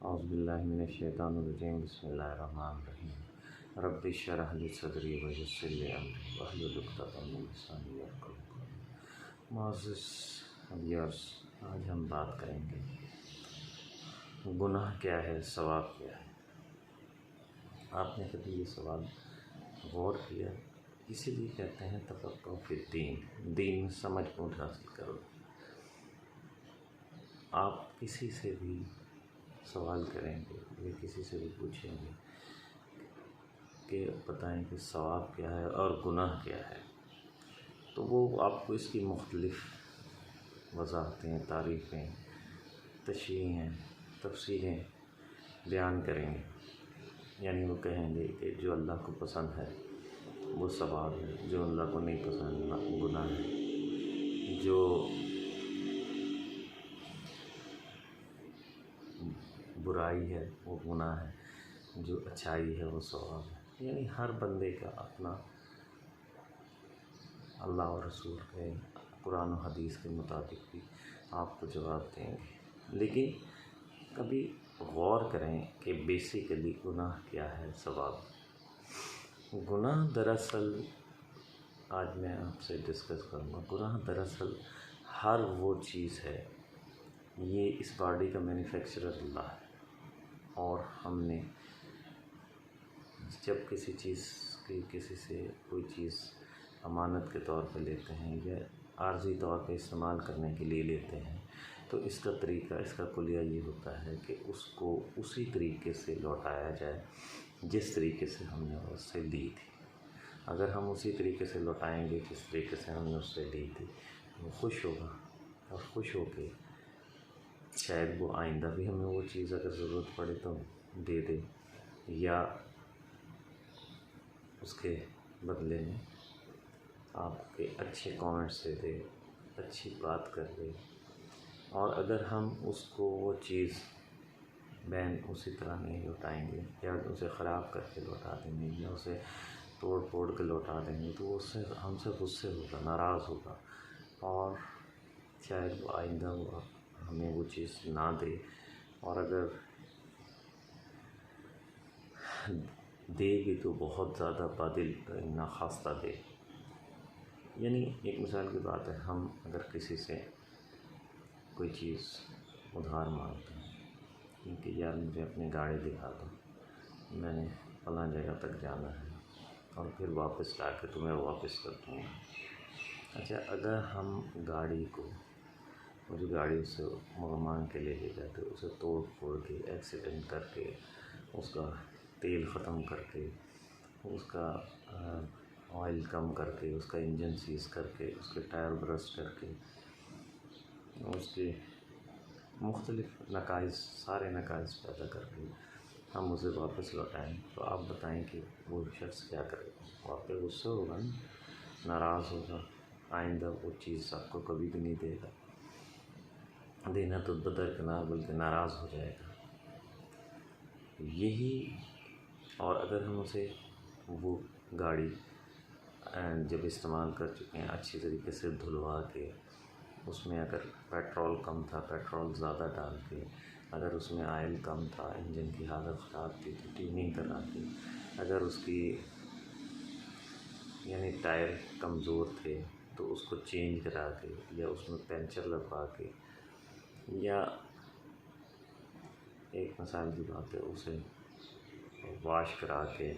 اعوذ باللہ من الشیطان الرجیم بسم اللہ الرحمن الرحیم رب اشرح لی صدری ویسر لی امری واحلل عقدۃ من لسانی یفقہوا قولی۔ معزز ویورز، آج ہم بات کریں گے گناہ کیا ہے، ثواب کیا ہے۔ آپ نے کبھی یہ سوال غور کیا؟ اسی لیے کہتے ہیں تفقہ فی الدین، دین میں سمجھ بوجھ حاصل کرو۔ آپ کسی سے بھی سوال کریں گے یا کسی سے بھی پوچھیں گے کہ بتائیں کہ ثواب کیا ہے اور گناہ کیا ہے، تو وہ آپ کو اس کی مختلف وضاحتیں، تعریفیں، تشریحیں، تفسیریں بیان کریں گے۔ یعنی وہ کہیں گے کہ جو اللہ کو پسند ہے وہ ثواب ہے، جو اللہ کو نہیں پسند گناہ ہے، جو برائی ہے وہ گناہ ہے، جو اچھائی ہے وہ ثواب ہے۔ یعنی ہر بندے کا اپنا اللہ اور رسول کے قرآن و حدیث کے مطابق بھی آپ کو جواب دیں گے۔ لیکن کبھی غور کریں کہ بیسیکلی گناہ کیا ہے، ثواب۔ گناہ دراصل، آج میں آپ سے ڈسکس کروں گا، گناہ دراصل ہر وہ چیز ہے، یہ اس باڈی کا مینوفیکچرر اللہ ہے، اور ہم نے جب کسی سے کوئی چیز امانت کے طور پہ لیتے ہیں یا عارضی طور پہ استعمال کرنے کے لیے لیتے ہیں، تو اس کا طریقہ، اس کا کلیہ یہ ہوتا ہے کہ اس کو اسی طریقے سے لوٹایا جائے جس طریقے سے ہم نے اس سے لی تھی۔ اگر ہم اسی طریقے سے لوٹائیں گے جس طریقے سے ہم نے اس سے لی تھی، وہ خوش ہوگا، اور خوش ہو کے شاید وہ آئندہ بھی ہمیں وہ چیز اگر ضرورت پڑے تو دے دے، یا اس کے بدلے میں آپ کے اچھے کامنٹس دے دے، اچھی بات کر دے۔ اور اگر ہم اس کو وہ چیز بین اسی طرح نہیں لوٹائیں گے، یا اسے خراب کر کے لوٹا دیں گے، یا اسے توڑ پھوڑ کے لوٹا دیں گے، تو اس سے ہم سے غصے ہوگا، ناراض ہوگا، اور شاید وہ آئندہ وہ ہمیں وہ چیز نہ دے، اور اگر دے بھی تو بہت زیادہ بدل ناخواستہ دے۔ یعنی ایک مثال کی بات ہے، ہم اگر کسی سے کوئی چیز ادھار مانگتے ہیں کہ یار مجھے اپنی گاڑی دکھا دو، میں نے فلاں جگہ تک جانا ہے اور پھر واپس لا کے تمہیں واپس کر دوں گا۔ اچھا، اگر ہم گاڑی کو، وہ جو گاڑی اس سے مانگ کے لے جاتے، اسے توڑ پھوڑ کے، ایکسیڈنٹ کر کے، اس کا تیل ختم کر کے، اس کا آئل کم کر کے، اس کا انجن سیز کر کے، اس کے ٹائر برسٹ کر کے، اس کے مختلف نقائص، سارے نقائص پیدا کر کے ہم اسے واپس لوٹائیں، تو آپ بتائیں کہ وہ شخص کیا کرے گا؟ آپ پہ غصہ ہوگا نا، ناراض ہوگا، آئندہ وہ چیز آپ کو کبھی بھی نہیں دے گا، دینا تو بدرکنار بلکہ ناراض ہو جائے گا۔ یہی، اور اگر ہم اسے وہ گاڑی جب استعمال کر چکے ہیں اچھی طریقے سے دھلوا کے، اس میں اگر پیٹرول کم تھا پیٹرول زیادہ ڈال کے، اگر اس میں آئل کم تھا، انجن کی حالت خراب تھی تو ٹیوننگ کرا کے، اگر اس کی یعنی ٹائر کمزور تھے تو اس کو چینج کرا کے، یا اس میں پنچر لگوا کے، یا ایک مثال کی بات ہے اسے واش کرا کے،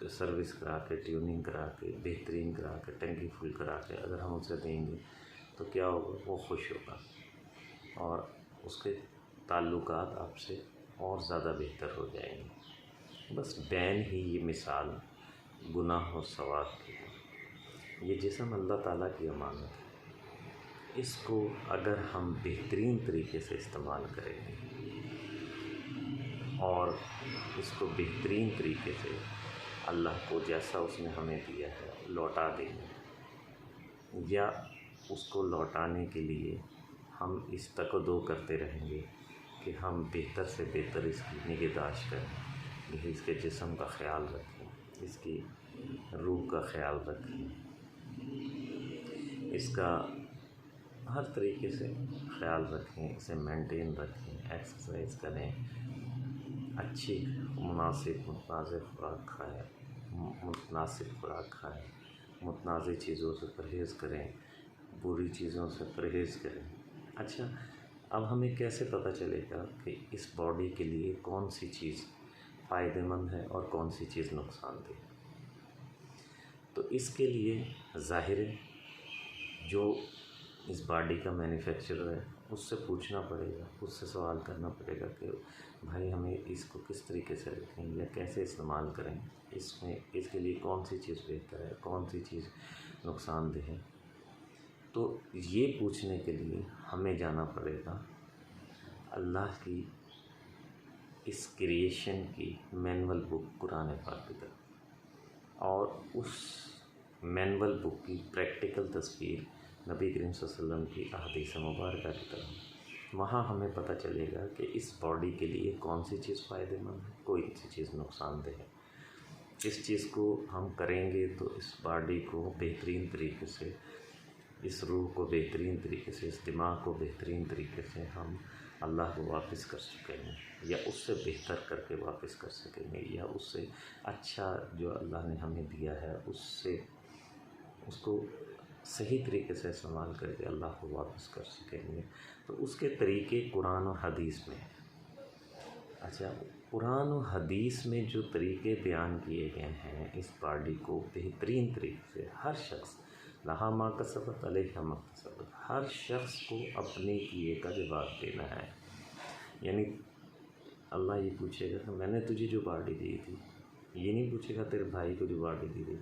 سروس کرا کے، ٹیوننگ کرا کے، بہترین کرا کے، ٹنکی فل کرا کے اگر ہم اسے دیں گے تو کیا ہوگا؟ وہ خوش ہوگا، اور اس کے تعلقات آپ سے اور زیادہ بہتر ہو جائیں گے۔ بس بین ہی یہ مثال گناہ اور ثواب کی ہے۔ یہ جسم اللہ تعالیٰ کی امانت ہے، اس کو اگر ہم بہترین طریقے سے استعمال کریں گے اور اس کو بہترین طریقے سے اللہ کو جیسا اس نے ہمیں دیا ہے لوٹا دیں گے، یا اس کو لوٹانے کے لیے ہم اس تک و دو کرتے رہیں گے کہ ہم بہتر سے بہتر اس کی نگہداشت کریں، اس کے جسم کا خیال رکھیں، اس کی روح کا خیال رکھیں، اس کا ہر طریقے سے خیال رکھیں، اسے مینٹین رکھیں، ایکسرسائز کریں، اچھی مناسب متنازع خوراک کھائیں، متناسب خوراک کھائیں، متنازع چیزوں سے پرہیز کریں، بری چیزوں سے پرہیز کریں۔ اچھا، اب ہمیں کیسے پتہ چلے گا کہ اس باڈی کے لیے کون سی چیز فائدہ مند ہے اور کون سی چیز نقصان دہ؟ تو اس کے لیے ظاہر ہے جو اس باڈی کا مینوفیکچرر ہے اس سے پوچھنا پڑے گا، اس سے سوال کرنا پڑے گا کہ بھائی ہمیں اس کو کس طریقے سے رکھیں یا کیسے استعمال کریں، اس کے لیے کون سی چیز بہتر ہے، کون سی چیز نقصان دہ ہے۔ تو یہ پوچھنے کے لیے ہمیں جانا پڑے گا اللہ کی اس کریشن کی مینول بک قرآن پاک کی طرف، اور اس مینول بک کی پریکٹیکل تصویر نبی کریم صلی اللہ علیہ وسلم کی احادیث مبارکہ کی طرف۔ وہاں ہمیں پتہ چلے گا کہ اس باڈی کے لیے کون سی چیز فائدہ مند ہے، کوئی سی چیز نقصان دہ ہے۔ اس چیز کو ہم کریں گے تو اس باڈی کو بہترین طریقے سے، اس روح کو بہترین طریقے سے، اس دماغ کو بہترین طریقے سے ہم اللہ کو واپس کر سکیں گے، یا اس سے بہتر کر کے واپس کر سکیں گے، یا اس سے اچھا جو اللہ نے ہمیں دیا ہے اس کو صحیح طریقے سے استعمال کر کے اللہ کو واپس کر سکیں گے۔ تو اس کے طریقے قرآن و حدیث میں ہیں۔ اچھا، قرآن و حدیث میں جو طریقے بیان کیے گئے ہیں اس باڈی کو بہترین طریقے سے ہر شخص لہا ما کسبت علیہا ما اکتسبت، ہر شخص کو اپنے کیے کا جواب دینا ہے۔ یعنی اللہ یہ پوچھے گا کہ میں نے تجھے جو باڈی دی تھی، یہ نہیں پوچھے گا تیرے بھائی کو جو باڈی دی تھی